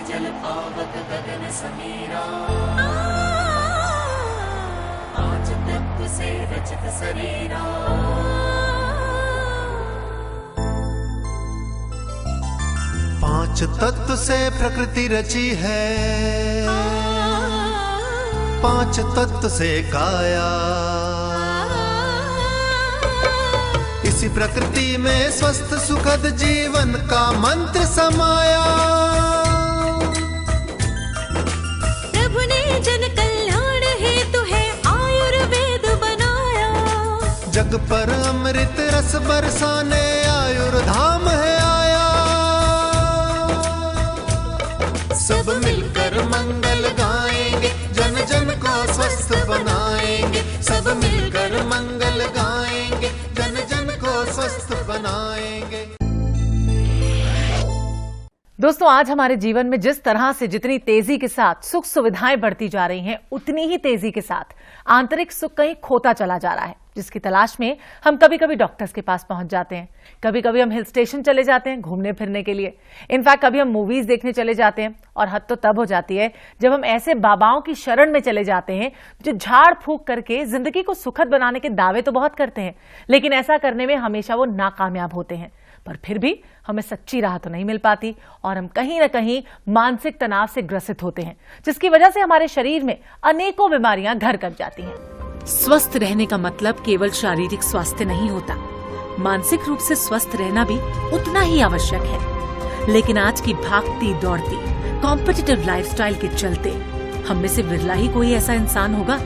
जल पावक गगन समीरा, पांच तत्व से रचित शरीरा। पांच तत्व से प्रकृति रची है, पांच तत्व से काया। इसी प्रकृति में स्वस्थ सुखद जीवन का मंत्र समाया। प्रभु ने जन कल्याण हेतु है आयुर्वेद बनाया। जग पर अमृत रस बरसाने आयुर्धाम है आया। सब मिलकर मंगल गाएंगे, जन जन को स्वस्थ बनाएंगे। सब मिलकर मंगल गाएंगे, जन जन को स्वस्थ बनाएंगे। दोस्तों, आज हमारे जीवन में जिस तरह से जितनी तेजी के साथ सुख सुविधाएं बढ़ती जा रही हैं, उतनी ही तेजी के साथ आंतरिक सुख कहीं खोता चला जा रहा है, जिसकी तलाश में हम कभी कभी डॉक्टर्स के पास पहुंच जाते हैं, कभी कभी हम हिल स्टेशन चले जाते हैं घूमने फिरने के लिए, इनफैक्ट कभी हम मूवीज देखने चले जाते हैं। और हद तो तब हो जाती है जब हम ऐसे बाबाओं की शरण में चले जाते हैं जो झाड़ फूंक करके जिंदगी को सुखद बनाने के दावे तो बहुत करते हैं, लेकिन ऐसा करने में हमेशा वो नाकामयाब होते हैं। पर फिर भी हमें सच्ची राह तो नहीं मिल पाती और हम कहीं ना कहीं मानसिक तनाव से ग्रसित होते हैं, जिसकी वजह से हमारे शरीर में अनेकों बीमारियां घर कर जाती हैं। स्वस्थ रहने का मतलब केवल शारीरिक स्वास्थ्य नहीं होता, मानसिक रूप से स्वस्थ रहना भी उतना ही आवश्यक है। लेकिन आज की भागती दौड़ती कॉम्पिटिटिव लाइफस्टाइल के चलते हम में से विरला ही कोई ऐसा इंसान होगा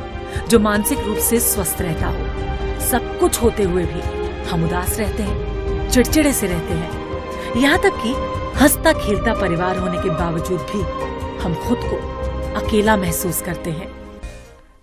जो मानसिक रूप से स्वस्थ रहता हो। सब कुछ होते हुए भी हम उदास रहते हैं, चिड़चिड़े से रहते हैं, यहाँ तक कि हंसता खेलता परिवार होने के बावजूद भी हम खुद को अकेला महसूस करते हैं।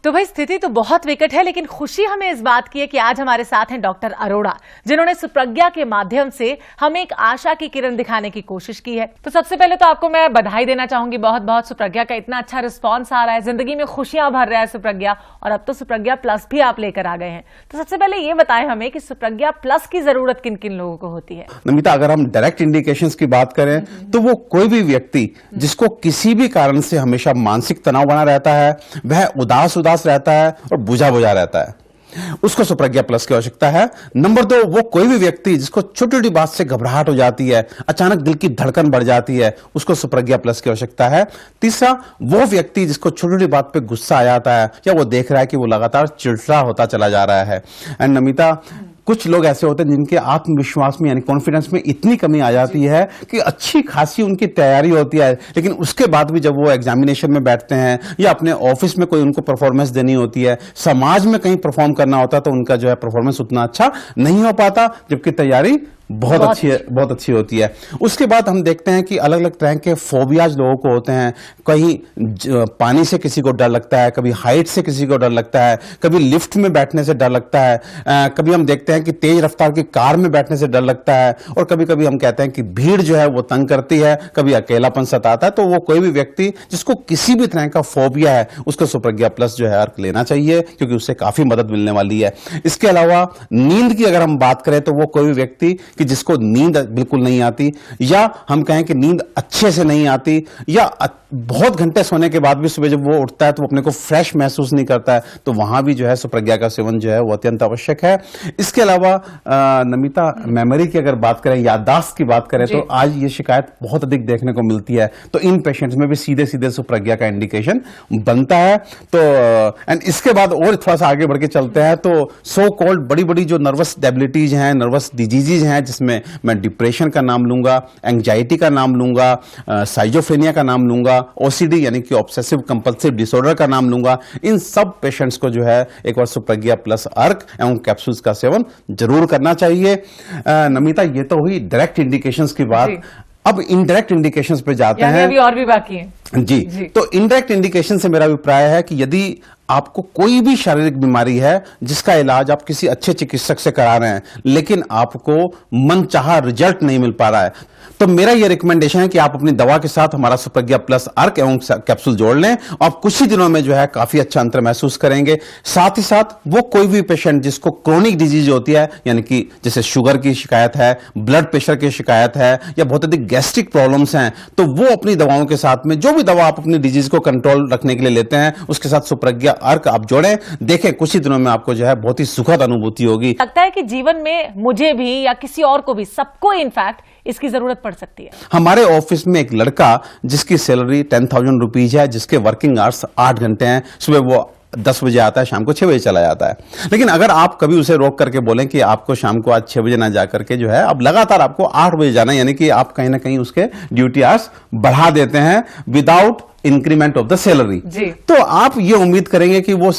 तो भाई, स्थिति तो बहुत विकट है, लेकिन खुशी हमें इस बात की है कि आज हमारे साथ हैं डॉक्टर अरोड़ा, जिन्होंने सुप्रज्ञा के माध्यम से हमें एक आशा की किरण दिखाने की कोशिश की है। तो सबसे पहले तो आपको मैं बधाई देना चाहूंगी बहुत बहुत। सुप्रज्ञा का इतना अच्छा रिस्पॉन्स आ रहा है, जिंदगी में खुशियां भर रहा है सुप्रज्ञा, और अब तो सुप्रज्ञा प्लस भी आप लेकर आ गए हैं। तो सबसे पहले ये बताएं हमें कि सुप्रज्ञा प्लस की जरूरत किन किन लोगों को होती है। नमिता, अगर हम डायरेक्ट इंडिकेशंस की बात करें तो वो कोई भी व्यक्ति जिसको किसी भी कारण से हमेशा मानसिक तनाव बना रहता है, वह उदास रहता है और बुझा रहता है, उसको सुप्रज्ञा प्लस की आवश्यकता है। नंबर 2, वो कोई भी व्यक्ति जिसको छोटी छोटी बात से घबराहट हो जाती है, अचानक दिल की धड़कन बढ़ जाती है, उसको सुप्रज्ञा प्लस की आवश्यकता है। तीसरा, वो व्यक्ति जिसको छोटी छोटी बात पे गुस्सा आ जाता है या वो देख रहा है कि वो लगातार चिड़चिड़ा होता चला जा रहा है। एंड नमिता, कुछ लोग ऐसे होते हैं जिनके आत्मविश्वास में यानी कॉन्फिडेंस में इतनी कमी आ जाती है कि अच्छी खासी उनकी तैयारी होती है, लेकिन उसके बाद भी जब वो एग्जामिनेशन में बैठते हैं या अपने ऑफिस में कोई उनको परफॉर्मेंस देनी होती है, समाज में कहीं परफॉर्म करना होता है, तो उनका जो है परफॉर्मेंस उतना अच्छा नहीं हो पाता, जबकि तैयारी बहुत अच्छी होती है। उसके बाद हम देखते हैं कि अलग अलग तरह के फोबियाज लोगों को होते हैं। कहीं पानी से किसी को डर लगता है, कभी हाइट से किसी को डर लगता है, कभी लिफ्ट में बैठने से डर लगता है, कभी हम देखते हैं कि तेज रफ्तार की कार में बैठने से डर लगता है, और कभी कभी हम कहते हैं कि भीड़ जो है वो तंग करती है, कभी अकेलापन सताता है। तो वो कोई भी व्यक्ति जिसको किसी भी तरह का फोबिया है, उसको सुप्रज्ञा प्लस जो है अर्क लेना चाहिए, क्योंकि उससे काफी मदद मिलने वाली है। इसके अलावा नींद की अगर हम बात करें तो वो कोई भी व्यक्ति कि जिसको नींद बिल्कुल नहीं आती, या हम कहें कि नींद अच्छे से नहीं आती, या बहुत घंटे सोने के बाद भी सुबह जब वो उठता है तो वो अपने को फ्रेश महसूस नहीं करता है, तो वहां भी जो है सुप्रज्ञा का सेवन जो है वो अत्यंत आवश्यक है। इसके अलावा नमिता, मेमोरी की अगर बात करें, याददाश्त की बात करें, तो आज ये शिकायत बहुत अधिक देखने को मिलती है, तो इन पेशेंट्स में भी सीधे सीधे सुप्रज्ञा का इंडिकेशन बनता है। तो एंड इसके बाद और थोड़ा सा आगे बढ़ के चलते हैं, तो सो कॉल्ड बड़ी बड़ी जो नर्वस डेबिलिटीज हैं, नर्वस डिजीजेज हैं, जिसमें मैं डिप्रेशन का नाम लूंगा, एंग्जाइटी का नाम लूंगा, साइजोफ्रेनिया का नाम लूंगा, ओसीडी यानी कि ऑब्सेसिव कंपल्सिव डिसऑर्डर का नाम लूंगा। इन सब पेशेंट्स को जो है एक बार सुप्रज्ञा प्लस अर्क एवं कैप्सूल्स का सेवन जरूर करना चाहिए। नमिता, ये तो हुई डायरेक्ट इंडिकेशंस की बात, अब इनडायरेक्ट इंडिकेशंस पे जाते हैं। अभी और भी बाकी हैं। जी, तो इनडायरेक्ट इंडिकेशन से मेरा अभिप्राय है कि यदि आपको कोई भी शारीरिक बीमारी है जिसका इलाज आप किसी अच्छे चिकित्सक से करा रहे हैं, लेकिन आपको मनचाहा रिजल्ट नहीं मिल पा रहा है, तो मेरा यह रिकमेंडेशन है कि आप अपनी दवा के साथ हमारा सुप्रज्ञा प्लस अर्क एवं कैप्सूल जोड़ लें और कुछ ही दिनों में जो है काफी अच्छा अंतर महसूस करेंगे। साथ ही साथ वो कोई भी पेशेंट जिसको क्रोनिक डिजीज होती है, यानी कि जैसे शुगर की शिकायत है, ब्लड प्रेशर की शिकायत है या बहुत अधिक गैस्ट्रिक प्रॉब्लम्स हैं, तो वो अपनी दवाओं के साथ में जो भी दवा आप अपनी डिजीज को कंट्रोल रखने के लिए लेते हैं उसके साथ सुप्रज्ञा अर्क आप जोड़ें। देखें कुछ ही दिनों में आपको जो है बहुत ही सुखद अनुभूति होगी। लगता है कि जीवन में मुझे भी या किसी और को भी, सबको इनफैक्ट इसकी जरूरत पड़ सकती है। हमारे ऑफिस में एक लड़का जिसकी सैलरी 10,000 रुपीज है, जिसके वर्किंग आवर्स 8 घंटे हैं, सुबह वो 10 बजे आता है, शाम को 6 बजे चला जाता है। लेकिन अगर आप कभी उसे रोक करके बोलें कि आपको शाम को आज 6 बजे ना जा करके जो है अब लगातार आपको 8 बजे जाना, यानी कि आप कहीं ना कहीं उसके ड्यूटी आवर्स बढ़ा देते हैं without increment of the salary, तो आप ये उम्मीद करेंगे कि वो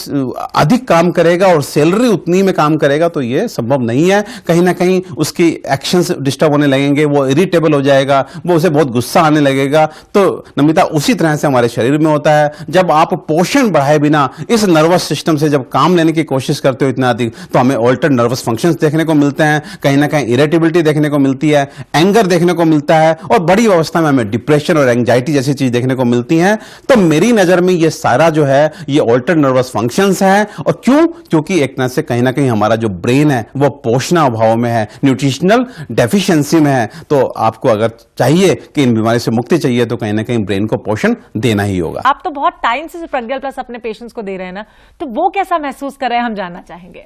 अधिक काम करेगा और सैलरी उतनी में काम करेगा, तो ये संभव नहीं है। कहीं ना कहीं उसकी एक्शंस डिस्टर्ब होने लगेंगे, वो इरिटेबल हो जाएगा, वो उसे बहुत गुस्सा आने लगेगा। तो नमिता, उसी तरह से हमारे शरीर में होता है, जब आप पोषण बढ़ाए बिना इस नर्वस सिस्टम से जब काम लेने की कोशिश करते हो इतना अधिक, तो हमें ऑल्टर्ड नर्वस फंक्शंस देखने को मिलते हैं, कहीं ना कहीं इरिटेबिलिटी देखने को मिलती है, एंगर देखने को मिलता है और बड़ी अवस्था में हमें डिप्रेशन और एंजाइटी जैसी चीज देखने को मिलती है। तो मेरी नजर में ये सारा जो है ये ऑल्टर्ड नर्वस फंक्शंस हैं। और क्यों? क्योंकि एक तरह से कहीं ना कहीं हमारा जो ब्रेन है वो पोषण अभाव में है, न्यूट्रिशनल डेफिशिएंसी में है। तो आपको अगर चाहिए कि इन बीमारी से मुक्ति चाहिए तो कहीं ना कहीं ब्रेन को पोषण देना ही होगा। आप तो बहुत टाइम से प्रज्ञा प्लस अपने पेशेंट्स को दे रहे हैं ना, तो वो कैसा महसूस कर रहे हैं, हम जानना चाहेंगे।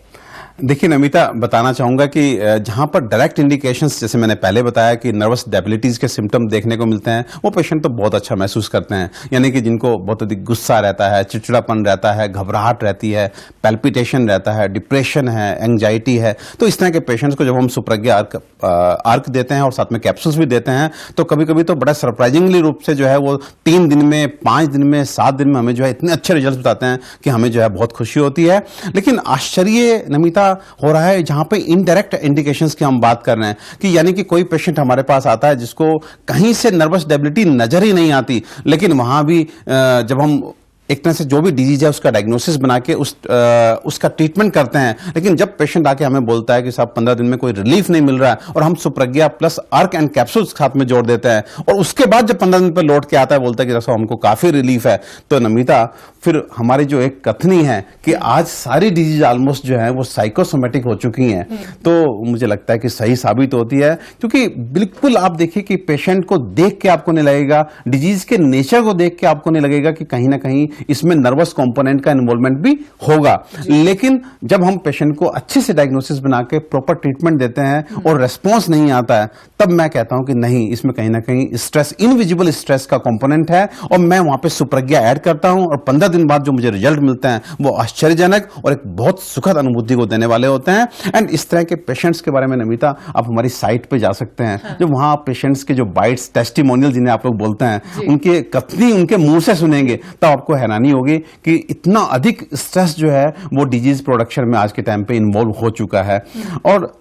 देखिए नमिता, बताना चाहूंगा कि जहां पर डायरेक्ट इंडिकेशंस, जैसे मैंने पहले बताया कि नर्वस डेबिलिटीज के सिम्टम देखने को मिलते हैं, वो पेशेंट तो बहुत अच्छा महसूस करते हैं। यानी कि जिनको बहुत अधिक गुस्सा रहता है, चिड़चिड़ापन रहता है, घबराहट रहती है, पैल्पिटेशन रहता है, डिप्रेशन है, एंजाइटी है, तो इस तरह के पेशेंट्स को जब हम सुप्रज्ञा अर्क देते हैं और साथ में कैप्सूल्स भी देते हैं, तो कभी कभी तो बड़ा सरप्राइजिंगली रूप से जो है वो 3 दिन में, 5 दिन में, 7 दिन में हमें जो है इतने अच्छे रिजल्ट बताते हैं कि हमें जो है बहुत खुशी होती है। लेकिन आश्चर्य नमिता हो रहा है जहां पे इनडायरेक्ट इंडिकेशंस की हम बात कर रहे हैं, कि यानी कि कोई पेशेंट हमारे पास आता है जिसको कहीं से नर्वस डेबिलिटी नजर ही नहीं आती, लेकिन वहां भी जब हम एक तरह से जो भी डिजीज है उसका डायग्नोसिस बना के उसका ट्रीटमेंट करते हैं, लेकिन जब पेशेंट आके हमें बोलता है कि साहब 15 दिन में कोई रिलीफ नहीं मिल रहा है और हम सुप्रज्ञा प्लस अर्क एंड कैप्सूल्स साथ में जोड़ देते हैं और उसके बाद जब 15 दिन पर लौट के आता है बोलता है कि साहब हमको काफी रिलीफ है, तो नमिता फिर हमारी जो एक कथनी है कि आज सारी डिजीज ऑलमोस्ट जो है वो साइकोसोमेटिक हो चुकी हैं, तो मुझे लगता है कि सही साबित होती है। क्योंकि बिल्कुल आप देखिए कि पेशेंट को देख के आपको नहीं लगेगा, डिजीज के नेचर को देख के आपको नहीं लगेगा कि कहीं ना कहीं इसमें नर्वस कंपोनेंट का इन्वॉल्वमेंट भी होगा। लेकिन जब हम पेशेंट को अच्छे से डायग्नोसिस बना के प्रॉपर ट्रीटमेंट देते हैं और रेस्पॉन्स नहीं आता है, तब मैं कहता हूं कि नहीं, इसमें कहीं ना कहीं स्ट्रेस, इनविजिबल स्ट्रेस का कंपोनेंट है और मैं वहां पे सुप्रज्ञा ऐड करता हूं और 15 दिन बाद जो मुझे रिजल्ट मिलते हैं वो आश्चर्यजनक और एक बहुत सुखद अनुभूति को देने वाले होते हैं। एंड इस तरह के पेशेंट्स के बारे में नमिता आप हमारी साइट पे जा सकते हैं, जो वहां पेशेंट्स के जो बाइट्स, टेस्टिमोनियल जिन्हें आप लोग बोलते हैं, उनके कथनी उनके मुंह से सुनेंगे तो आपको हैरानी होगी कि इतना अधिक स्ट्रेस जो है वो डिजीज प्रोडक्शन में आज के टाइम पे इन्वॉल्व हो चुका है। और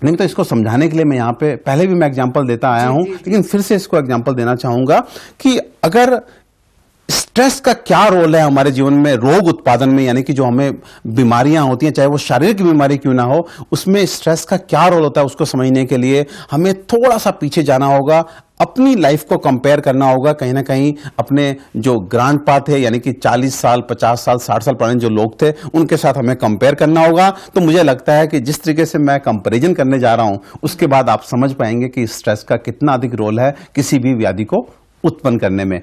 नहीं तो इसको समझाने के लिए मैं यहां पे पहले भी मैं एग्जांपल देता आया हूं, लेकिन फिर से इसको एग्जांपल देना चाहूंगा कि अगर स्ट्रेस का क्या रोल है हमारे जीवन में रोग उत्पादन में, यानी कि जो हमें बीमारियां होती हैं, चाहे वो शारीरिक बीमारी क्यों ना हो, उसमें स्ट्रेस का क्या रोल होता है उसको समझने के लिए हमें थोड़ा सा पीछे जाना होगा, अपनी लाइफ को कंपेयर करना होगा कहीं ना कहीं अपने जो ग्रांड पा थे, यानी कि 40 साल, 50 साल, 60 साल पुराने जो लोग थे उनके साथ हमें कंपेयर करना होगा। तो मुझे लगता है कि जिस तरीके से मैं कंपैरिजन करने जा रहा हूं उसके बाद आप समझ पाएंगे कि स्ट्रेस का कितना अधिक रोल है किसी भी व्याधि को उत्पन्न करने में।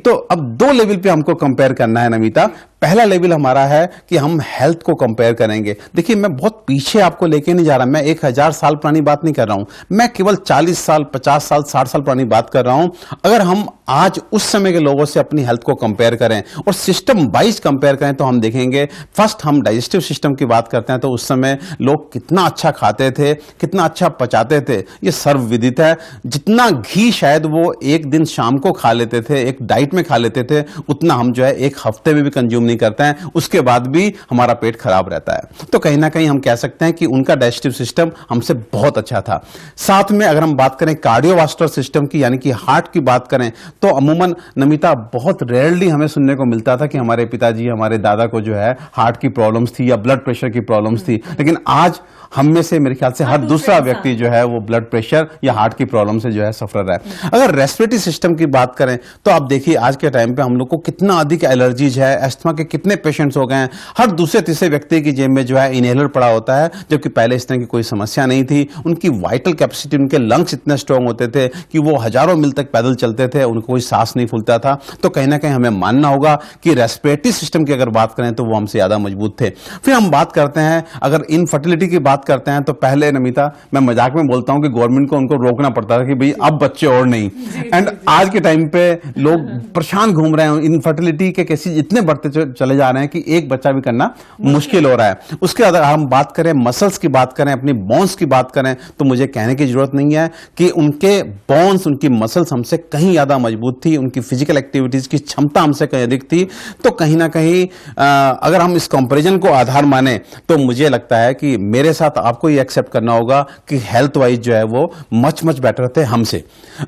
तो अब 2 लेवल पे हमको कंपेयर करना है नमिता। पहला लेवल हमारा है कि हम हेल्थ को कंपेयर करेंगे। देखिए मैं बहुत पीछे आपको लेके नहीं जा रहा, मैं 1000 साल पुरानी बात नहीं कर रहा हूं, मैं केवल 40 साल, 50 साल, 60 साल पुरानी बात कर रहा हूं। अगर हम आज उस समय के लोगों से अपनी हेल्थ को कंपेयर करें और सिस्टम वाइज कंपेयर करें तो हम देखेंगे, फर्स्ट हम डाइजेस्टिव सिस्टम की बात करते हैं तो उस समय लोग कितना अच्छा खाते थे, कितना अच्छा पचाते थे, ये सर्वविदित है। जितना घी शायद वो एक दिन शाम को खा लेते थे, एक डाइट में खा लेते थे, उतना हम जो है एक हफ्ते में भी कंज्यूम नहीं करते हैं, उसके बाद भी हमारा पेट खराब रहता है। तो कहीं ना कहीं हम कह सकते हैं कि उनका डाइजेस्टिव सिस्टम हमसे बहुत अच्छा था। साथ में अगर हम बात करें कार्डियोवास्कुलर सिस्टम की, यानी कि हार्ट की बात करें, तो अमूमन नमिता बहुत रेयरली हमें सुनने को मिलता था कि हमारे पिताजी, हमारे दादा को जो है हार्ट की प्रॉब्लम्स थी या ब्लड प्रेशर की प्रॉब्लम्स थी। लेकिन आज हम में से मेरे ख्याल से हर दूसरा व्यक्ति जो है वो ब्लड प्रेशर या हार्ट की प्रॉब्लम से जो है सफर है। अगर रेस्पिरेटरी सिस्टम की बात करें तो आप देखिए आज के टाइम पे हम लोग को कितना अधिक एलर्जीज है, एस्थमा के कितने पेशेंट्स हो गए हैं। हर दूसरे तीसरे व्यक्ति की जेब में जो है इनहेलर पड़ा होता है, जबकि पहले इस तरह की कोई समस्या नहीं थी। उनकी वाइटल कैपेसिटी, उनके लंग्स इतने स्ट्रांग होते थे कि वो हजारों मील तक पैदल चलते थे, उनको कोई सांस नहीं फूलता था। तो कहीं ना कहीं हमें मानना होगा कि रेस्पिरेटरी सिस्टम की अगर बात करें तो वो हमसे ज्यादा मजबूत थे। फिर हम बात करते हैं, अगर इनफर्टिलिटी की बात करते हैं तो पहले नमिता, मैं मजाक में बोलता हूं कि गवर्नमेंट को उनको रोकना पड़ता था कि भाई अब बच्चे और नहीं। एंड आज के टाइम पे लोग परेशान घूम रहे हैं, इनफर्टिलिटी के केसेस इतने बढ़ते चले जा रहे हैं कि एक बच्चा भी करना मुश्किल हो रहा है। उसके अगर हम बात करें मसल्स की बात करें, अपनी बोन्स की बात करें, तो मुझे कहने की जरूरत नहीं है कि उनके बोन्स, उनकी मसल्स हमसे कहीं ज्यादा मजबूत थी, उनकी फिजिकल एक्टिविटीज की क्षमता हमसे कहीं अधिक थी। तो कहीं ना कहीं अगर हम इस कंपैरिजन को आधार माने तो मुझे लगता है कि मेरे साथ आपको ये एक्सेप्ट करना होगा कि हेल्थ वाइज जो है वो मच बेटर थे हमसे।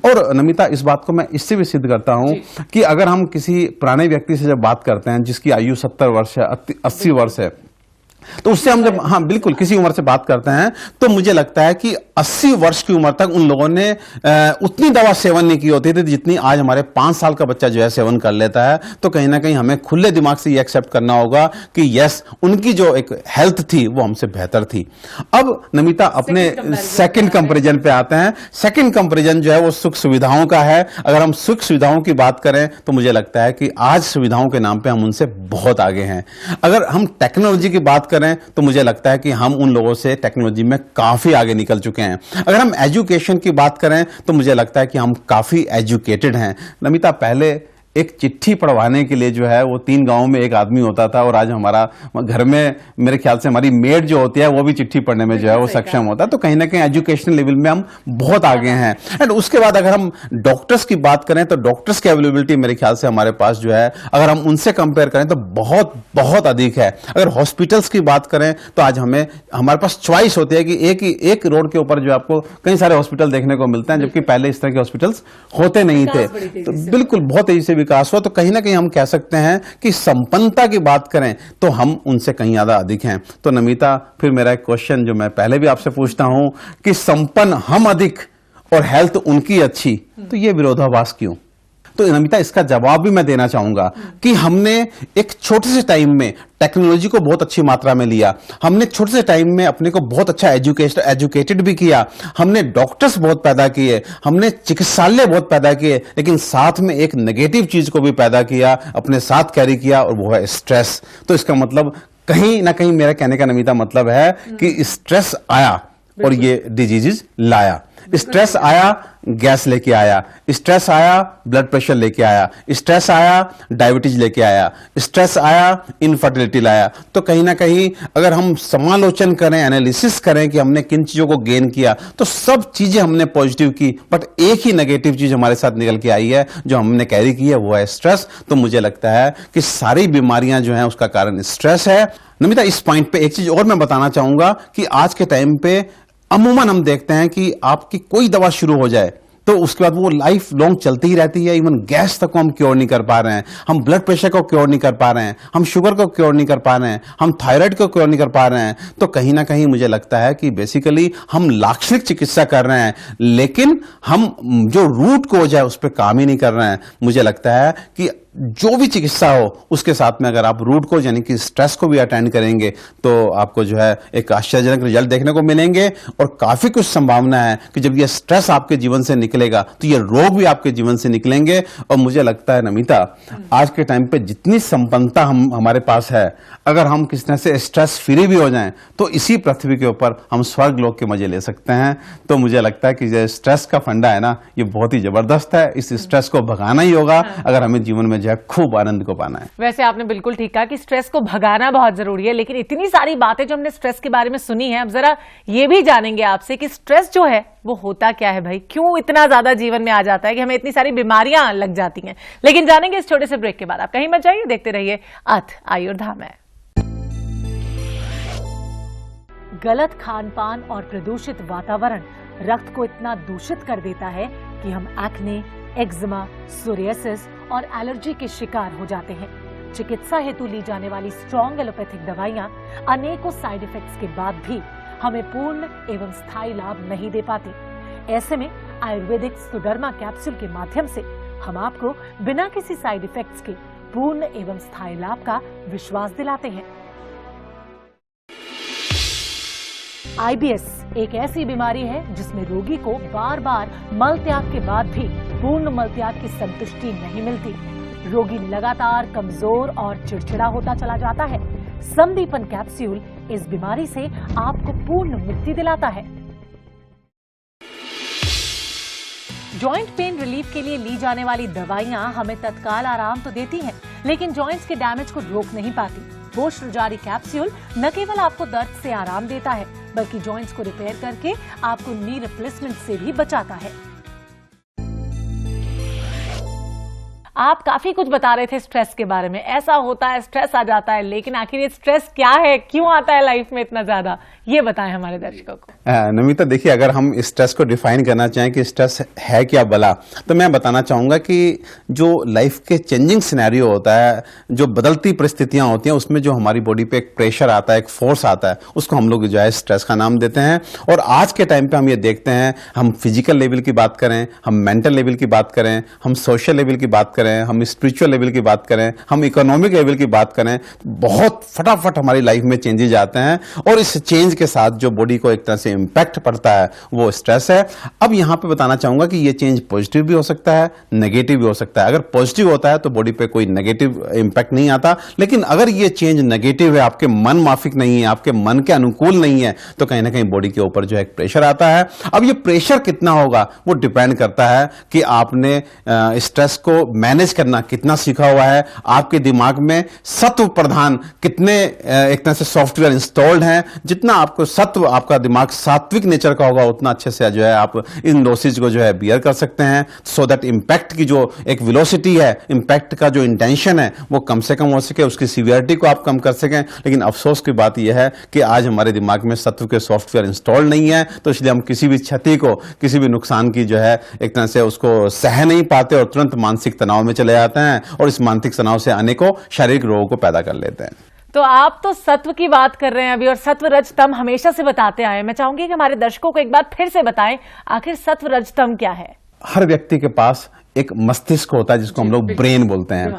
और नमिता, इस बात को मैं इससे भी सिद्ध करता हूं कि अगर हम किसी पुराने व्यक्ति से जब बात करते हैं जिसकी आयु 70 वर्ष है, 80 वर्ष है, तो उससे हम जब बिल्कुल किसी उम्र से बात करते हैं तो मुझे लगता है कि 80 वर्ष की उम्र तक उन लोगों ने उतनी दवा सेवन नहीं की होती थी जितनी आज हमारे 5 साल का बच्चा जो है सेवन कर लेता है। तो कहीं ना कहीं हमें खुले दिमाग से ये एक्सेप्ट करना होगा कि यस, उनकी जो एक हेल्थ थी वो हमसे बेहतर थी। अब नमिता अपने सेकंड कंपैरिजन पे आते हैं। सेकंड कंपैरिजन जो है वो सुख सुविधाओं का है। अगर हम सुख सुविधाओं की बात करें तो मुझे लगता है कि आज सुविधाओं के नाम पे हम उनसे बहुत आगे हैं। अगर हम टेक्नोलॉजी की बात करें तो मुझे लगता है कि हम उन लोगों से टेक्नोलॉजी में काफी आगे निकल चुके हैं। अगर हम एजुकेशन की बात करें तो मुझे लगता है कि हम काफी एजुकेटेड हैं। नमिता, पहले एक चिट्ठी पढ़वाने के लिए जो है वो 3 गांवों में एक आदमी होता था, और आज हमारा घर में मेरे ख्याल से हमारी मेड जो होती है वो भी चिट्ठी पढ़ने में जो है वो सक्षम होता है। तो कहीं ना कहीं एजुकेशन लेवल में हम बहुत आगे हैं। एंड उसके बाद अगर हम डॉक्टर्स की बात करें तो डॉक्टर्स की अवेलेबिलिटी मेरे ख्याल से हमारे पास जो है, अगर हम उनसे कंपेयर करें तो बहुत अधिक है। अगर हॉस्पिटल्स की बात करें तो आज हमारे पास चॉइस होती है कि एक रोड के ऊपर जो आपको कई सारे हॉस्पिटल देखने को मिलते हैं, जबकि पहले इस तरह के हॉस्पिटल्स होते नहीं थे। तो बिल्कुल बहुत तेजी से विकास हुआ। तो कहीं ना कहीं हम कह सकते हैं कि संपन्नता की बात करें तो हम उनसे कहीं ज्यादा अधिक हैं। तो नमिता, फिर मेरा एक क्वेश्चन जो मैं पहले भी आपसे पूछता हूं कि संपन्न हम अधिक और हेल्थ उनकी अच्छी, तो ये विरोधाभास क्यों? तो नमिता, इसका जवाब भी मैं देना चाहूंगा कि हमने एक छोटे से टाइम में टेक्नोलॉजी को बहुत अच्छी मात्रा में लिया, हमने छोटे से टाइम में अपने को बहुत अच्छा एजुकेटेड भी किया, हमने डॉक्टर्स बहुत पैदा किए, हमने चिकित्सालय बहुत पैदा किए, लेकिन साथ में एक नेगेटिव चीज को भी पैदा किया, अपने साथ कैरी किया, और वो है स्ट्रेस। तो इसका मतलब कहीं ना कहीं मेरा कहने का नमिता मतलब है कि स्ट्रेस आया और ये डिजीजेज लाया। स्ट्रेस आया, गैस लेके आया, स्ट्रेस आया, ब्लड प्रेशर लेके आया, स्ट्रेस आया, डायबिटीज लेके आया, स्ट्रेस आया, इनफर्टिलिटी लाया। तो कहीं ना कहीं अगर हम समालोचन करें, एनालिसिस करें कि हमने किन चीजों को गेन किया, तो सब चीजें हमने पॉजिटिव की, बट एक ही नेगेटिव चीज हमारे साथ निकल के आई है जो हमने कैरी की है, वो है स्ट्रेस। तो मुझे लगता है कि सारी बीमारियां जो हैं उसका कारण स्ट्रेस है। नमिता, इस पॉइंट पे एक चीज और मैं बताना चाहूंगा कि आज के टाइम पे अमूमन हम देखते हैं कि आपकी कोई दवा शुरू हो जाए तो उसके बाद वो लाइफ लॉन्ग चलती ही रहती है। इवन गैस तक को हम क्योर नहीं कर पा रहे हैं, हम ब्लड प्रेशर को क्योर नहीं कर पा रहे हैं, हम शुगर को क्योर नहीं कर पा रहे हैं, हम थायराइड को क्योर नहीं कर पा रहे हैं। तो कहीं ना कहीं मुझे लगता है कि बेसिकली हम लाक्षणिक चिकित्सा कर रहे हैं, लेकिन हम जो रूट कोज है उस पर काम ही नहीं कर रहे हैं। मुझे लगता है कि जो भी चिकित्सा हो उसके साथ में अगर आप रूट को यानी कि स्ट्रेस को भी अटेंड करेंगे तो आपको जो है एक आश्चर्यजनक रिजल्ट देखने को मिलेंगे, और काफी कुछ संभावना है कि जब ये स्ट्रेस आपके जीवन से निकलेगा तो ये रोग भी आपके जीवन से निकलेंगे। और मुझे लगता है नमिता, आज के टाइम पे जितनी संपन्नता हमारे पास है, अगर हम किस तरह से स्ट्रेस फ्री भी हो जाएं तो इसी पृथ्वी के ऊपर हम स्वर्ग लोक के मजे ले सकते हैं। तो मुझे लगता है कि जो स्ट्रेस का फंडा है ना, ये बहुत ही जबरदस्त है। इस स्ट्रेस को भगाना ही होगा अगर हमें जीवन में जो है खूब आनंद को पाना है। वैसे आपने बिल्कुल ठीक कहा कि स्ट्रेस को भगाना बहुत जरूरी है, लेकिन इतनी सारी बातें जो हमने स्ट्रेस के बारे में सुनी है, अब जरा ये भी जानेंगे आपसे कि स्ट्रेस जो है वो होता क्या है भाई, क्यों इतना ज्यादा जीवन में आ जाता है कि हमें इतनी सारी बीमारियां लग जाती हैं। लेकिन जानेंगे इस छोटे से ब्रेक के बाद। आप कहीं मत जाइए, देखते रहिए अर्थ आयुर्धाम है। गलत खान-पान और प्रदूषित वातावरण रक्त को इतना दूषित कर देता है कि हम एक्ने, एक्जिमा, सोरियासिस और एलर्जी के शिकार हो जाते हैं। चिकित्सा हेतु ली जाने वाली स्ट्रॉन्ग एलोपैथिक दवाइयां अनेकों साइड इफेक्ट्स के बाद भी हमें पूर्ण एवं स्थायी लाभ नहीं दे पाती। ऐसे में आयुर्वेदिक सुडर्मा कैप्सूल के माध्यम से हम आपको बिना किसी साइड इफेक्ट्स के पूर्ण एवं स्थायी लाभ का विश्वास दिलाते हैं। आईबीएस एक ऐसी बीमारी है जिसमें रोगी को बार बार मल त्याग के बाद भी पूर्ण मल त्याग की संतुष्टि नहीं मिलती। रोगी लगातार कमजोर और चिड़चिड़ा होता चला जाता है। संदीपन कैप्सूल इस बीमारी से आपको पूर्ण मुक्ति दिलाता है। जॉइंट पेन रिलीफ के लिए ली जाने वाली दवाइयां हमें तत्काल आराम तो देती हैं, लेकिन जॉइंट्स के डैमेज को रोक नहीं पाती। बोश रुजारी कैप्सूल न केवल आपको दर्द से आराम देता है, बल्कि जॉइंट्स को रिपेयर करके आपको नी रिप्लेसमेंट से भी बचाता है। आप काफी कुछ बता रहे थे स्ट्रेस के बारे में, ऐसा होता है, स्ट्रेस आ जाता है, लेकिन आखिर ये स्ट्रेस क्या है, क्यों आता है लाइफ में इतना ज्यादा, ये बताएं हमारे दर्शकों को। नमिता, देखिए, अगर हम स्ट्रेस को डिफाइन करना चाहें कि स्ट्रेस है क्या भला, तो मैं बताना चाहूंगा कि जो लाइफ के चेंजिंग सिनेरियो होता है, जो बदलती परिस्थितियां होती हैं, उसमें जो हमारी बॉडी पे एक प्रेशर आता है, एक फोर्स आता है, उसको हम लोग जो है स्ट्रेस का नाम देते हैं। और आज के टाइम पे हम ये देखते हैं, हम फिजिकल लेवल की बात करें, हम मेंटल लेवल की बात करें, हम सोशल लेवल की बात करें, हम स्पिरिचुअल लेवल की बात करें, हम इकोनॉमिक लेवल की बात करें, बहुत फटाफट हमारी लाइफ में चेंजेज आते हैं। और इस चेंज के साथ जो बॉडी को एक तरह से इंपैक्ट पड़ता है वो स्ट्रेस है। अब यहां पे बताना चाहूंगा कि ये चेंज पॉजिटिव भी हो सकता है, नेगेटिव भी हो सकता है। अगर पॉजिटिव होता है तो बॉडी पे कोई नेगेटिव इंपैक्ट नहीं आता, लेकिन अगर ये चेंज नेगेटिव है, आपके मन माफिक नहीं है, आपके मन के अनुकूल नहीं है, तो कहीं ना कहीं बॉडी के ऊपर जो है प्रेशर आता है। अब ये प्रेशर कितना होगा वो डिपेंड करता है कि आपने स्ट्रेस को मैनेज करना कितना सीखा हुआ है, आपके दिमाग में सत्व प्रधान कितने एक तरह से सॉफ्टवेयर इंस्टॉल्ड हैं। जितना आपको सत्व, आपका दिमाग सात्विक नेचर का होगा, उतना अच्छे से जो है आप इन लॉसेज को जो है बियर कर सकते हैं, सो दैट इंपैक्ट की जो एक वेलोसिटी है, इंपैक्ट का जो इंटेंशन है, वो कम से कम हो सके, उसकी सीवियरिटी को आप कम कर सकें। लेकिन अफसोस की बात यह है कि आज हमारे दिमाग में सत्व के सॉफ्टवेयर इंस्टॉल नहीं है, तो इसलिए हम किसी भी क्षति को, किसी भी नुकसान की जो है एक तरह से उसको सह नहीं पाते और तुरंत मानसिक तनाव में चले जाते हैं, और इस मानसिक तनाव से अनेकों शारीरिक रोगों को पैदा कर लेते हैं। तो आप तो सत्व की बात कर रहे हैं अभी, और सत्व रजतम हमेशा से बताते आए। मैं चाहूंगी कि हमारे दर्शकों को एक बार फिर से बताएं, आखिर सत्व रजतम क्या है। हर व्यक्ति के पास एक मस्तिष्क होता है जिसको हम लोग ब्रेन बोलते हैं।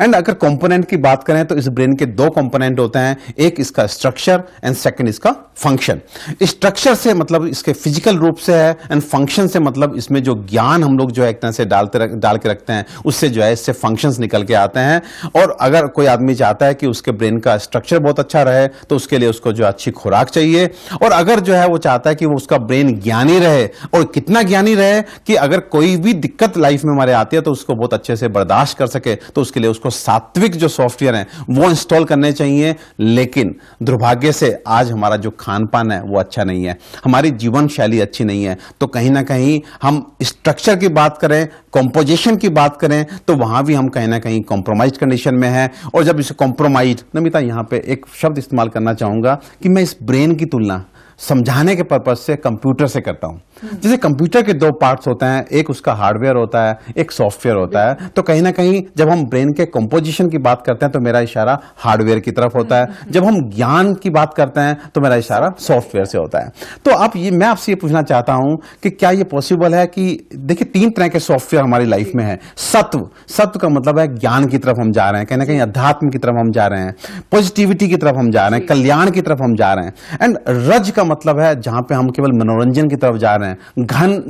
एंड अगर कंपोनेंट की बात करें तो इस ब्रेन के दो कंपोनेंट होते हैं, एक इसका स्ट्रक्चर एंड सेकंड इसका फंक्शन। स्ट्रक्चर से मतलब इसके फिजिकल रूप से है, एंड फंक्शन से मतलब इसमें जो ज्ञान हम लोग जो है एक तरह से डाल के रखते हैं, उससे जो है इससे फंक्शंस निकल के आते हैं। और अगर कोई आदमी चाहता है कि उसके ब्रेन का स्ट्रक्चर बहुत अच्छा रहे, तो उसके लिए उसको जो अच्छी खुराक चाहिए। और अगर जो है वो चाहता है कि वो उसका ब्रेन ज्ञानी रहे, और कितना ज्ञानी रहे कि अगर कोई भी दिक्कत लाइफ में हमारे आती है तो उसको बहुत अच्छे से बर्दाश्त कर सके, तो उसके लिए उसको सात्विक जो सॉफ्टवेयर हैं वो इंस्टॉल करने चाहिए। लेकिन दुर्भाग्य से आज हमारा जो खान पान है वो अच्छा नहीं है, हमारी जीवन शैली अच्छी नहीं है, तो कहीं ना कहीं हम स्ट्रक्चर की बात करें, कंपोजिशन की बात करें, तो वहां भी हम कहीं ना कहीं कॉम्प्रोमाइज कंडीशन में है। और जब इसे कॉम्प्रोमाइज, नमिता यहां पे एक शब्द इस्तेमाल करना चाहूंगा कि मैं इस ब्रेन की तुलना समझाने के पर्पज से कंप्यूटर से करता हूं। जैसे कंप्यूटर के दो पार्ट्स होते हैं, एक उसका हार्डवेयर होता है, एक सॉफ्टवेयर होता है। तो कहीं ना कहीं जब हम ब्रेन के कंपोजिशन की बात करते हैं तो मेरा इशारा हार्डवेयर की तरफ होता है, जब हम ज्ञान की बात करते हैं तो मेरा इशारा सॉफ्टवेयर से होता है। तो मैं आपसे ये पूछना चाहता हूं कि क्या ये पॉसिबल है कि देखिए, तीन तरह के सॉफ्टवेयर हमारी लाइफ में है। सत्व का मतलब है ज्ञान की तरफ हम जा रहे हैं, कहीं ना कहीं अध्यात्म की तरफ हम जा रहे हैं, पॉजिटिविटी की तरफ हम जा रहे हैं, कल्याण की तरफ हम जा रहे हैं। एंड रज का मतलब है जहां पे हम केवल मनोरंजन की तरफ जा रहे हैं,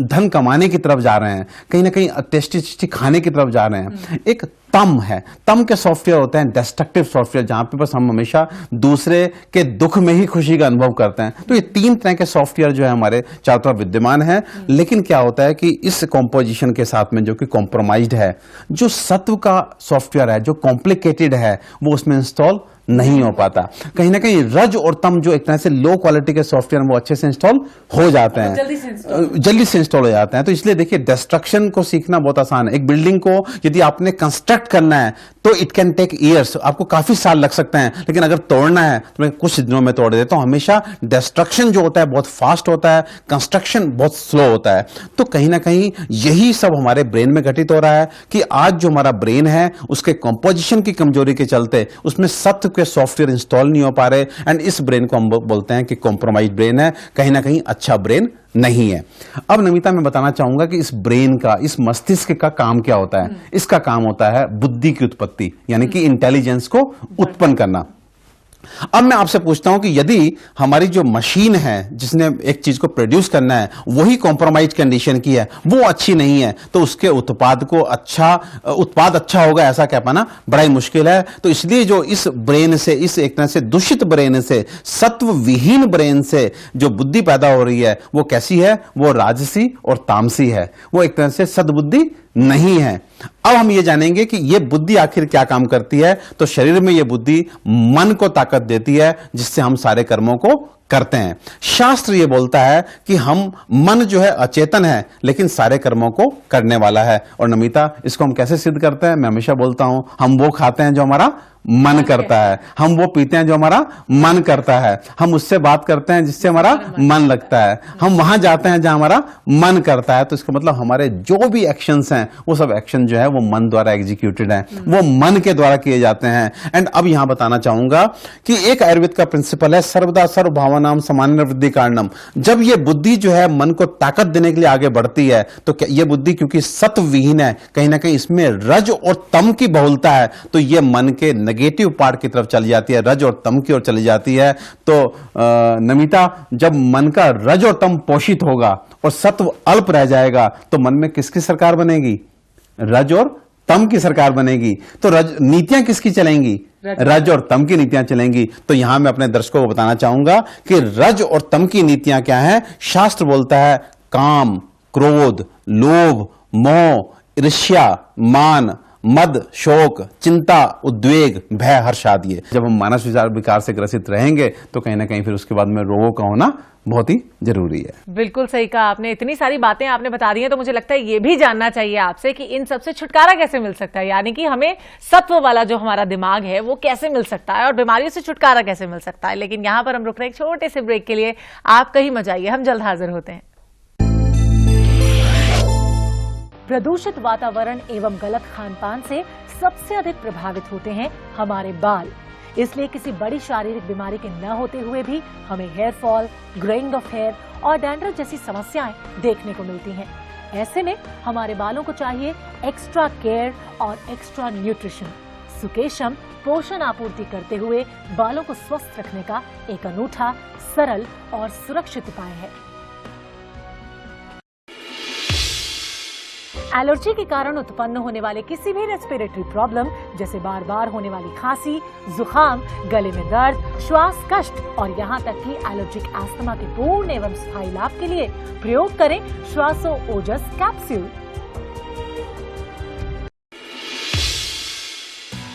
धन कमाने की तरफ जा रहे हैं, कहीं ना कहीं टेस्टी खाने की तरफ जा रहे हैं। एक तम है। तम के सॉफ्टवेयर होते हैं डिस्ट्रक्टिव सॉफ्टवेयर, जहां पे बस हम हमेशा दूसरे के दुख में ही खुशी का अनुभव करते हैं। तो ये 3 तरह के सॉफ्टवेयर जो है हमारे चारों तरफ विद्यमान है। लेकिन क्या होता है कि इस कॉम्पोजिशन के साथ में जो कि कॉम्प्रोमाइज्ड है, जो सत्व का सॉफ्टवेयर है, जो कॉम्प्लिकेटेड है, वो उसमें इंस्टॉल नहीं हो पाता। कहीं ना कहीं रज और तम जो एक तरह से लो क्वालिटी के सॉफ्टवेयर वो अच्छे से इंस्टॉल हो जाते हैं, जल्दी से इंस्टॉल हो जाते हैं। तो इसलिए देखिए, डिस्ट्रक्शन को सीखना बहुत आसान है। एक बिल्डिंग को यदि आपने कंस्ट्रक्ट करना है तो इट कैन टेक ईयर्स, आपको काफी साल लग सकते हैं। लेकिन अगर तोड़ना है तो मैं कुछ दिनों में तोड़ देता हूं। हमेशा डिस्ट्रक्शन जो होता है बहुत फास्ट होता है, कंस्ट्रक्शन बहुत स्लो होता है। तो कहीं ना कहीं यही सब हमारे ब्रेन में घटित हो रहा है कि आज जो हमारा ब्रेन है उसके कंपोजिशन की कमजोरी के चलते उसमें सत्व के सॉफ्टवेयर इंस्टॉल नहीं हो पा रहे, एंड इस ब्रेन को हम बोलते हैं कि कॉम्प्रोमाइज्ड ब्रेन है, कहीं ना कहीं अच्छा ब्रेन नहीं है। अब नमिता, मैं बताना चाहूंगा कि इस ब्रेन का, इस मस्तिष्क का काम क्या होता है। इसका काम होता है बुद्धि की उत्पत्ति, यानी कि इंटेलिजेंस को उत्पन्न करना। अब मैं आपसे पूछता हूं कि यदि हमारी जो मशीन है जिसने एक चीज को प्रोड्यूस करना है वही कॉम्प्रोमाइज कंडीशन की है, वो अच्छी नहीं है, तो उसके उत्पाद अच्छा होगा ऐसा कह पाना बड़ा ही मुश्किल है। तो इसलिए जो इस ब्रेन से, इस एक तरह से दूषित ब्रेन से, सत्व विहीन ब्रेन से जो बुद्धि पैदा हो रही है वो कैसी है? वो राजसी और तामसी है, वो एक तरह से सद्बुद्धि नहीं है। अब हम ये जानेंगे कि ये बुद्धि आखिर क्या काम करती है। तो शरीर में ये बुद्धि मन को ताकत देती है जिससे हम सारे कर्मों को करते हैं। शास्त्र ये बोलता है कि हम मन जो है अचेतन है लेकिन सारे कर्मों को करने वाला है। और नमिता, इसको हम कैसे सिद्ध करते हैं? मैं हमेशा बोलता हूं, हम वो खाते हैं जो हमारा मन करता है, हम वो पीते हैं जो हमारा मन करता है, हम उससे बात करते हैं जिससे हमारा मन लगता है, हम वहां जाते हैं जहां हमारा मन करता है। तो इसका मतलब हमारे जो भी एक्शंस हैं वो सब एक्शन जो है वो मन द्वारा एग्जीक्यूटेड है, वो मन के द्वारा किए जाते हैं। एंड अब यहां बताना चाहूंगा कि एक आयुर्वेद का प्रिंसिपल है, सर्वदा सर्व भावनाम सामान्य वृद्धि कारणम। जब ये बुद्धि जो है मन को ताकत देने के लिए आगे बढ़ती है तो ये बुद्धि क्योंकि सत्व विहीन है, कहीं ना कहीं इसमें रज और तम की बहुलता है, तो ये मन के नेगेटिव पार्ट की तरफ चली जाती है, रज और तम की ओर चली जाती है। तो नमिता, जब मन का रज और तम पोषित होगा और सत्व अल्प रह जाएगा तो मन में किसकी सरकार बनेगी? रज और तम की सरकार बनेगी। तो नीतियां किसकी चलेंगी? रज और तम की नीतियां चलेंगी। तो यहां मैं अपने दर्शकों को बताना चाहूंगा कि रज और तम की नीतियां क्या हैं। शास्त्र बोलता है काम, क्रोध, लोभ, मोह, ईर्ष्या, मान, मद, शोक, चिंता, उद्वेग, भय, हर्ष आदि। जब हम मानसिक विकार से ग्रसित रहेंगे तो कहीं ना कहीं फिर उसके बाद में रोगों का होना बहुत ही जरूरी है। बिल्कुल सही कहा आपने। इतनी सारी बातें आपने बता दी हैं तो मुझे लगता है ये भी जानना चाहिए आपसे कि इन सब से छुटकारा कैसे मिल सकता है, यानी कि हमें सत्व वाला जो हमारा दिमाग है वो कैसे मिल सकता है और बीमारियों से छुटकारा कैसे मिल सकता है। लेकिन यहां पर हम रुक रहे हैं एक छोटे से ब्रेक के लिए। आप कहीं मत जाइए, हम जल्द हाजिर होते हैं। प्रदूषित वातावरण एवं गलत खान-पान से सबसे अधिक प्रभावित होते हैं हमारे बाल। इसलिए किसी बड़ी शारीरिक बीमारी के न होते हुए भी हमें hair fall, growing of hair और डैंड्रफ जैसी समस्याएं देखने को मिलती हैं। ऐसे में हमारे बालों को चाहिए एक्स्ट्रा केयर और एक्स्ट्रा न्यूट्रिशन। सुकेशम पोषण आपूर्ति करते हुए बालों को स्वस्थ रखने का एक अनूठा, सरल और सुरक्षित उपाय है। एलर्जी के कारण उत्पन्न होने वाले किसी भी रेस्पिरेटरी प्रॉब्लम जैसे बार बार होने वाली खांसी, जुकाम, गले में दर्द, श्वास कष्ट और यहाँ तक कि एलर्जिक अस्थमा के पूर्ण एवं स्थायी लाभ के लिए प्रयोग करें श्वासो ओजस कैप्सूल।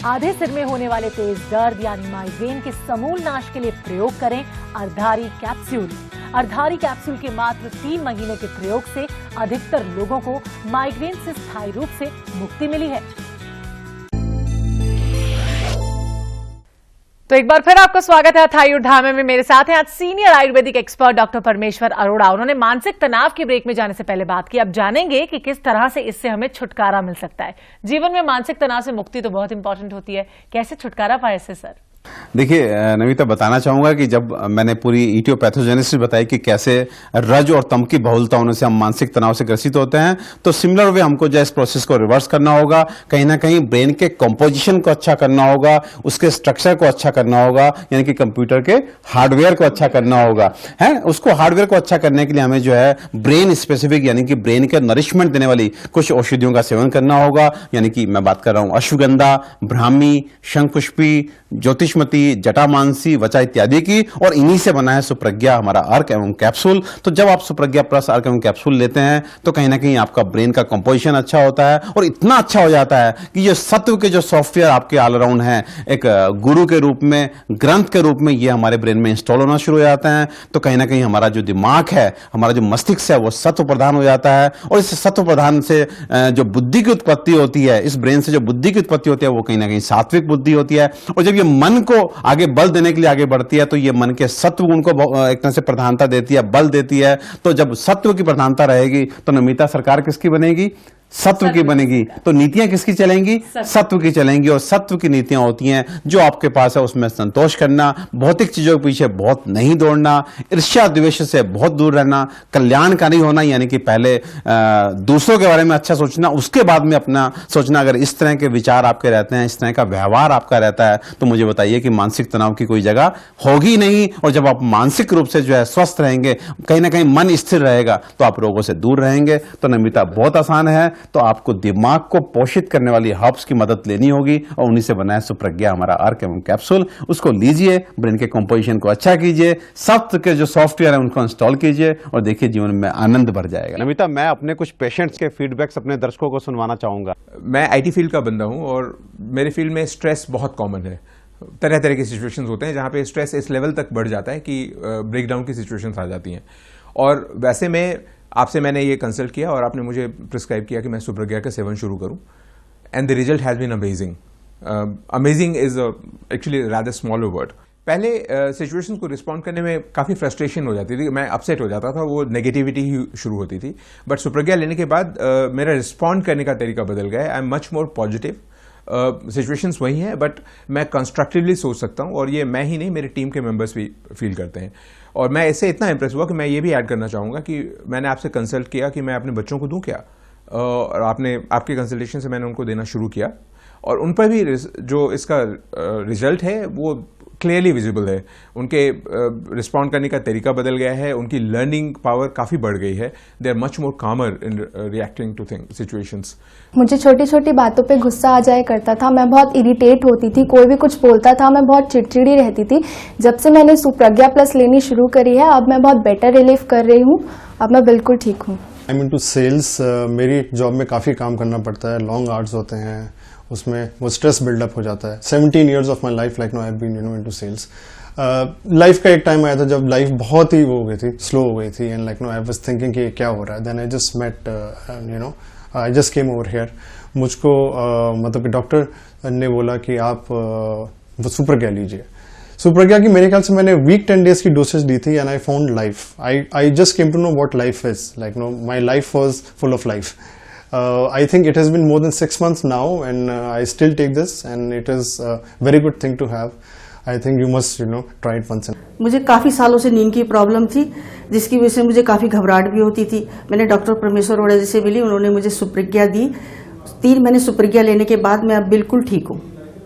आधे सिर में होने वाले तेज दर्द यानी माइग्रेन के समूल नाश के लिए प्रयोग करें अर्धारी कैप्सूल। अर्धारी कैप्सूल के मात्र 3 महीने के प्रयोग से अधिकतर लोगों को माइग्रेन से स्थायी रूप से मुक्ति मिली है। तो एक बार फिर आपका स्वागत है अथाई धामे में। मेरे साथ हैं आज सीनियर आयुर्वेदिक एक्सपर्ट डॉक्टर परमेश्वर अरोड़ा। उन्होंने मानसिक तनाव की ब्रेक में जाने से पहले बात की। अब जानेंगे कि किस तरह से इससे हमें छुटकारा मिल सकता है। जीवन में मानसिक तनाव से मुक्ति तो बहुत इंपॉर्टेंट होती है, कैसे छुटकारा पाए इससे सर? देखिए नमिता, बताना चाहूंगा कि जब मैंने पूरी इटियोपैथोजेनेसिस बताई कि कैसे रज और तम की बहुलता होने से हम मानसिक तनाव से ग्रसित होते हैं, तो सिमिलर वे हमको जो इस प्रोसेस को रिवर्स करना होगा। कहीं ना कहीं ब्रेन के कंपोजिशन को अच्छा करना होगा, उसके स्ट्रक्चर को अच्छा करना होगा, यानी कि कंप्यूटर के हार्डवेयर को अच्छा करना होगा। है उसको हार्डवेयर को अच्छा करने के लिए हमें जो है ब्रेन स्पेसिफिक यानी कि ब्रेन के नरिशमेंट देने वाली कुछ औषधियों का सेवन करना होगा। यानी कि मैं बात कर रहा हूं अश्वगंधा, ब्राह्मी, शंखपुष्पी, ज्योतिषमती, जटामानसी, वचा इत्यादि की, और इन्हीं से बना है सुप्रज्ञा हमारा अर्क एवं कैप्सूल। तो जब आप सुप्रज्ञा प्लस अर्क एवं कैप्सूल लेते हैं तो कहीं ना कहीं आपका ब्रेन का कंपोजिशन अच्छा होता है, और इतना अच्छा हो जाता है कि ये सत्व के जो सॉफ्टवेयर आपके ऑलराउंड हैं, एक गुरु के रूप में, ग्रंथ के रूप में, ये हमारे ब्रेन में इंस्टॉल होना शुरू हो जाते हैं। तो कहीं ना कहीं हमारा जो दिमाग है, हमारा जो मस्तिष्क है, वो सत्व प्रधान हो जाता है, और इस सत्व प्रधान से जो बुद्धि की उत्पत्ति होती है, इस ब्रेन से जो बुद्धि की उत्पत्ति होती है, वो कहीं ना कहीं सात्विक बुद्धि होती है। और जब ये मन को आगे बल देने के लिए आगे बढ़ती है, तो ये मन के सत्व गुण को एक तरह से प्रधानता देती है, बल देती है। तो जब सत्व की प्रधानता रहेगी तो नमिता सरकार किसकी बनेगी? सत्व की बनेगी। तो नीतियां किसकी चलेंगी? सत्व की चलेंगी। और सत्व की नीतियां होती हैं जो आपके पास है उसमें संतोष करना, भौतिक चीजों के पीछे बहुत नहीं दौड़ना, ईर्ष्या द्वेष से बहुत दूर रहना, कल्याणकारी होना, यानी कि पहले दूसरों के बारे में अच्छा सोचना, उसके बाद में अपना सोचना। अगर इस तरह के विचार आपके रहते हैं, इस तरह का व्यवहार आपका रहता है, तो मुझे बताइए कि मानसिक तनाव की कोई जगह होगी नहीं। और जब आप मानसिक रूप से जो है स्वस्थ रहेंगे, कहीं ना कहीं मन स्थिर रहेगा, तो आप रोगों से दूर रहेंगे। तो नमिता बहुत आसान है। तो आपको दिमाग को पोषित करने वाली हर्ब्स की मदद लेनी होगी, और उन्हीं से बना है सुप्रज्ञा हमारा अर्क एवं कैप्सूल। उसको लीजिए, ब्रेन के कंपोजिशन को अच्छा कीजिए, सत्व के जो सॉफ्टवेयर है उनको इंस्टॉल कीजिए, और देखिए जीवन में आनंद भर जाएगा। नमिता, मैं अपने कुछ पेशेंट्स के फीडबैक्स अपने दर्शकों को सुनवाना चाहूंगा। मैं आईटी फील्ड का बंदा हूं, और मेरे फील्ड में स्ट्रेस बहुत कॉमन है। तरह तरह के सिचुएशंस होते हैं जहां पे स्ट्रेस इस लेवल तक बढ़ जाता है कि ब्रेकडाउन की सिचुएशंस आ जाती हैं। और वैसे में आपसे मैंने ये कंसल्ट किया और आपने मुझे प्रिस्क्राइब किया कि मैं सुप्रज्ञा का सेवन शुरू करूं, and the result has been amazing. Amazing is actually rather smaller word. पहले सिचुएशन को रिस्पॉन्ड करने में काफ़ी फ्रस्ट्रेशन हो जाती थी, मैं अपसेट हो जाता था, वो नेगेटिविटी ही शुरू होती थी। बट सुप्रज्ञा लेने के बाद मेरा रिस्पॉन्ड करने का तरीका बदल गया है। I am much more positive. Situations वही हैं, बट मैं कंस्ट्रक्टिवली सोच सकता हूँ, और ये मैं ही नहीं, मेरे टीम के मेंबर्स भी फील करते हैं। और मैं इससे इतना इंप्रेस हुआ कि मैं ये भी ऐड करना चाहूँगा कि मैंने आपसे कंसल्ट किया कि मैं अपने बच्चों को दूं क्या, और आपके कंसल्टेशन से मैंने उनको देना शुरू किया, और उन पर भी जो इसका रिजल्ट है वो क्लियरली विजिबल है। उनके रिस्पॉन्ड करने का तरीका बदल गया है, उनकी लर्निंग पावर काफ़ी बढ़ गई है। दे आर मच मोर कामर इन रिएक्टिंग टू सिचुएशंस। मुझे छोटी छोटी बातों पे गुस्सा आ जाया करता था, मैं बहुत इरिटेट होती थी, कोई भी कुछ बोलता था मैं बहुत चिड़चिड़ी रहती थी। जब से मैंने सुप्रज्ञा प्लस लेनी शुरू करी है, अब मैं बहुत बेटर रिलीफ कर रही हूँ, अब मैं बिल्कुल ठीक हूँ। आई मीन टू सेल्स, मेरी जॉब में काफ़ी काम करना पड़ता है, लॉन्ग आवर्स होते हैं, उसमें वो स्ट्रेस बिल्डअप हो जाता है। 17 years of my life like no I have been into sales. Life का एक टाइम आया था जब लाइफ बहुत ही वो हो गई थी, स्लो हो गई थी, and like no I was thinking कि क्या हो रहा है। Then I just met I just came over here. मुझको मतलब कि डॉक्टर ने बोला कि आप वो सुप्रज्ञा लीजिए। सुप्रज्ञा की मेरे ख्याल से मैंने वीक 10 days की डोसेज दी थी, and I found life. I just came to know what life is like. No my life was full of life. I think it has been more than 6 months now, and I still take this, and it is a very good thing to have. I think you must, try it once. मुझे काफ़ी सालों से नींद की problem थी, जिसकी वजह से मुझे काफ़ी घबराहट भी होती थी। मैंने डॉक्टर परमेश्वर ओड़ा जी से मिली, उन्होंने मुझे सुप्रज्ञा दी। 3 महीने सुप्रज्ञा लेने के बाद मैं अब बिल्कुल ठीक हूँ।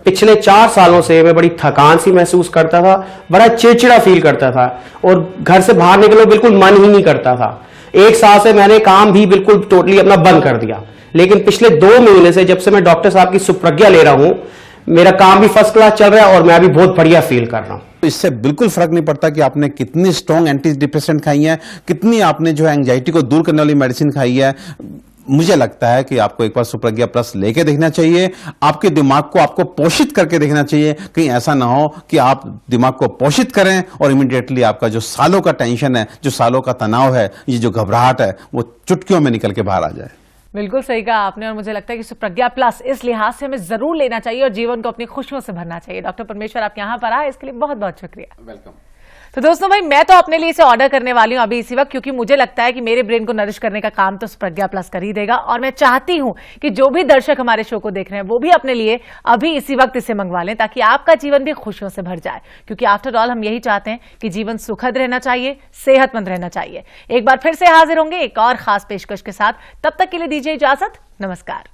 पिछले 4 सालों से मैं बड़ी थकान सी महसूस करता था, बड़ा चिड़चिड़ा फील करता था, और घर से बाहर निकलने बिल्कुल मन ही नहीं करता था। 1 साल से मैंने काम भी बिल्कुल टोटली अपना बंद कर दिया। लेकिन पिछले 2 महीने से जब से मैं डॉक्टर साहब की सुप्रज्ञा ले रहा हूं, मेरा काम भी फर्स्ट क्लास चल रहा है, और मैं भी बहुत बढ़िया फील कर रहा हूं। इससे बिल्कुल फर्क नहीं पड़ता कि आपने कितनी स्ट्रॉन्ग एंटी डिप्रेसेंट खाई है, कितनी आपने जो है एंजाइटी को दूर करने वाली मेडिसिन खाई है। मुझे लगता है कि आपको एक बार सुप्रज्ञा प्लस लेके देखना चाहिए। आपके दिमाग को आपको पोषित करके देखना चाहिए। कहीं ऐसा ना हो कि आप दिमाग को पोषित करें और इमीडिएटली आपका जो सालों का टेंशन है, जो सालों का तनाव है, ये जो घबराहट है, वो चुटकियों में निकल के बाहर आ जाए। बिल्कुल सही कहा आपने, और मुझे लगता है कि सुप्रज्ञा प्लस इस लिहाज से हमें जरूर लेना चाहिए और जीवन को अपनी खुशियों से भरना चाहिए। डॉक्टर परमेश्वर, आप यहाँ पर आए, इसके लिए बहुत बहुत शुक्रिया। वेलकम। तो दोस्तों भाई मैं तो अपने लिए इसे ऑर्डर करने वाली हूं अभी इसी वक्त, क्योंकि मुझे लगता है कि मेरे ब्रेन को नरिश करने का काम तो सुप्रज्ञा प्लस कर ही देगा। और मैं चाहती हूं कि जो भी दर्शक हमारे शो को देख रहे हैं वो भी अपने लिए अभी इसी वक्त इसे मंगवा लें, ताकि आपका जीवन भी खुशियों से भर जाए। क्योंकि आफ्टर ऑल हम यही चाहते हैं कि जीवन सुखद रहना चाहिए, सेहतमंद रहना चाहिए। एक बार फिर से हाजिर होंगे एक और खास पेशकश के साथ, तब तक के लिए दीजिए इजाजत, नमस्कार।